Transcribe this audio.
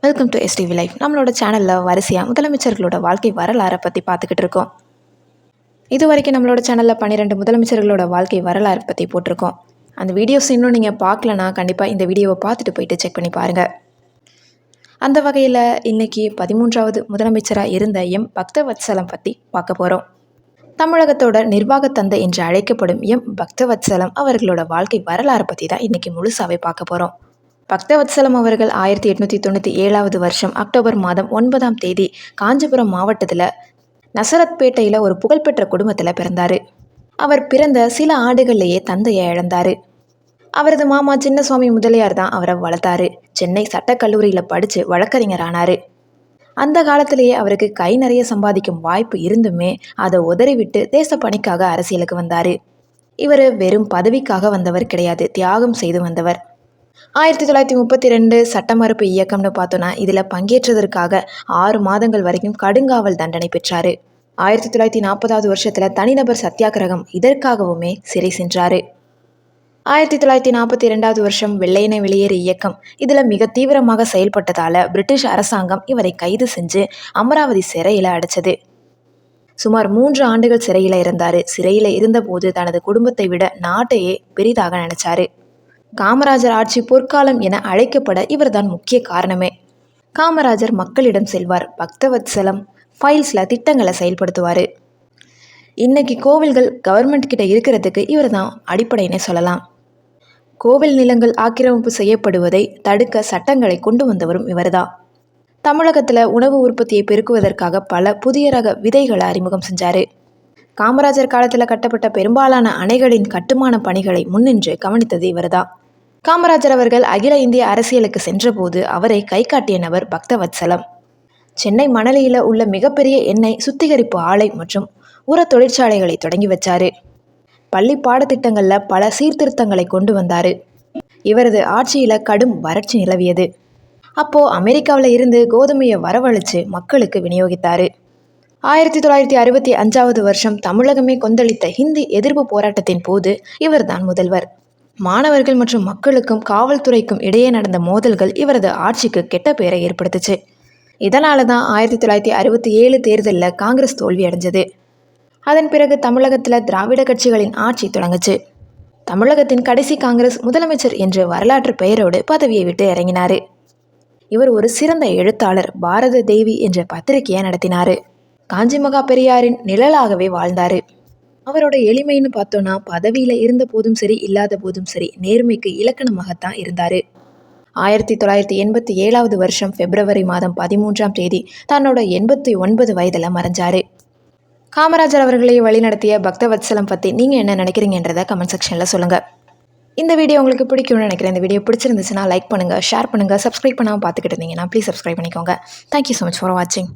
Welcome to STV life. நம்மளோட சேனலில் வரிசையாக முதலமைச்சர்களோட வாழ்க்கை வரலாறை பற்றி பார்த்துக்கிட்டு இருக்கோம். இது வரைக்கும் நம்மளோட சேனலில் 12 முதலமைச்சர்களோட வாழ்க்கை வரலாறு பற்றி போட்டிருக்கோம். அந்த வீடியோஸ் இன்னும் நீங்கள் பார்க்கலனா கண்டிப்பாக இந்த வீடியோவை பார்த்துட்டு போயிட்டு செக் பண்ணி பாருங்கள். அந்த வகையில் இன்றைக்கி 13வது முதலமைச்சராக இருந்த எம் பக்தவத்சலம் பற்றி பார்க்க போகிறோம். தமிழகத்தோட நிர்வாகத்தந்தை என்று அழைக்கப்படும் எம் பக்தவத்சலம் அவர்களோட வாழ்க்கை வரலாறு பற்றி தான் இன்றைக்கி முழுசாகவே பார்க்க போகிறோம். பக்தவத்சலம் அவர்கள் 1897 வருஷம் அக்டோபர் மாதம் 9ஆம் தேதி காஞ்சிபுரம் மாவட்டத்தில் நசரத்பேட்டையில் ஒரு புகழ்பெற்ற குடும்பத்தில் பிறந்தார். அவர் பிறந்த சில ஆண்டுகள்லேயே தந்தையை இழந்தார். அவரது மாமா சின்னசுவாமி முதலியார் தான் அவரை வளர்த்தாரு. சென்னை சட்டக்கல்லூரியில் படித்து வழக்கறிஞர் ஆனார். அந்த காலத்திலேயே அவருக்கு கை நிறைய சம்பாதிக்கும் வாய்ப்பு இருந்துமே அதை உதறிவிட்டு தேசப்பணிக்காக அரசியலுக்கு வந்தார். இவர் வெறும் பதவிக்காக வந்தவர் கிடையாது, தியாகம் செய்து வந்தவர். 1932 சட்ட மறுப்பு இயக்கம்னு பார்த்தோன்னா இதில் பங்கேற்றதற்காக 6 மாதங்கள் வரைக்கும் கடுங்காவல் தண்டனை பெற்றார். 1940வது வருஷத்தில் தனிநபர் சத்தியாகிரகம் இதற்காகவுமே சிறை சென்றார். 1942வது வருஷம் வெள்ளையனை வெளியேறு இயக்கம் இதில் மிக தீவிரமாக செயல்பட்டதால் பிரிட்டிஷ் அரசாங்கம் இவரை கைது செஞ்சு அமராவதி சிறையில் அடைச்சது. சுமார் 3 ஆண்டுகள் சிறையில் இருந்தார். சிறையில் இருந்தபோது தனது குடும்பத்தை விட நாட்டையே பெரிதாக நினைச்சாரு. காமராஜர் ஆட்சி பொற்காலம் என அழைக்கப்பட இவர்தான் முக்கிய காரணமே. காமராஜர் மக்களிடம் செல்வார். பக்தவத்சலம் ஃபைல்ஸில் திட்டங்களை செயல்படுத்துவார். இன்னைக்கு கோவில்கள் கவர்மெண்ட் கிட்ட இருக்கிறதுக்கு இவர் தான் அடிப்படையினே சொல்லலாம். கோவில் நிலங்கள் ஆக்கிரமிப்பு செய்யப்படுவதை தடுக்க சட்டங்களை கொண்டு வந்தவரும் இவர்தான். தமிழகத்தில் உணவு உற்பத்தியை பெருக்குவதற்காக பல புதிய ரக விதைகளை அறிமுகம் செஞ்சார். காமராஜர் காலத்தில் கட்டப்பட்ட பெரும்பாலான அணைகளின் கட்டுமான பணிகளை முன்னின்று கவனித்தது இவர்தான். காமராஜர் அவர்கள் அகில இந்திய அரசியலுக்கு சென்றபோது அவரை கை காட்டிய நபர் பக்தவத்சலம். சென்னை மணலியில் உள்ள மிகப்பெரிய எண்ணெய் சுத்திகரிப்பு ஆலை மற்றும் உர தொழிற்சாலைகளை தொடங்கி வச்சாரு. பள்ளி பாடத்திட்டங்களில் பல சீர்திருத்தங்களை கொண்டு வந்தார். இவரது ஆட்சியில் கடும் வறட்சி நிலவியது. அப்போது அமெரிக்காவில் இருந்து கோதுமையை வரவழைச்சு மக்களுக்கு விநியோகித்தார். 1965வது வருஷம் தமிழகமே கொந்தளித்த ஹிந்தி எதிர்ப்பு போராட்டத்தின் போது இவர்தான் முதல்வர். மாணவர்கள் மற்றும் மக்களுக்கும் காவல்துறைக்கும் இடையே நடந்த மோதல்கள் இவரது ஆட்சிக்கு கெட்ட பெயரை ஏற்படுத்துச்சு. இதனால தான் 1967 தேர்தலில் காங்கிரஸ் தோல்வி அடைஞ்சது. அதன் பிறகு தமிழகத்தில் திராவிட கட்சிகளின் ஆட்சி தொடங்குச்சு. தமிழகத்தின் கடைசி காங்கிரஸ் முதலமைச்சர் என்ற வரலாற்று பெயரோடு பதவியை விட்டு இறங்கினார். இவர் ஒரு சிறந்த எழுத்தாளர். பாரத தேவி என்ற பத்திரிகையை நடத்தினார். காஞ்சி மகா பெரியாரின் நிழலாகவே வாழ்ந்தார். அவரோட எளிமைன்னு பார்த்தோன்னா பதவியில் இருந்த போதும் சரி இல்லாத போதும் சரி நேர்மைக்கு இலக்கணமாகத்தான் இருந்தார். 1987வது வருஷம் பிப்ரவரி மாதம் 13ஆம் தேதி தன்னோட 89 வயதில் மறைஞ்சார். காமராஜர் அவர்களை வழிநடத்திய பக்தவத்சலம் பற்றி நீங்கள் என்ன நினைக்கிறீங்கன்றதை கமெண்ட் செக்ஷனில் சொல்லுங்கள். இந்த வீடியோ உங்களுக்கு பிடிக்கும்னு நினைக்கிறேன். இந்த வீடியோ பிடிச்சிருந்துச்சுன்னா லைக் பண்ணுங்கள், ஷேர் பண்ணுங்கள். சப்ஸ்கிரைப் பண்ணாமல் பார்த்துக்கிட்டு இருந்தீங்கன்னா ப்ளீஸ் சப்ஸ்கிரைப் பண்ணிக்கோங்க. தேங்க்யூ ஸோ மச் ஃபார் வாட்சிங்.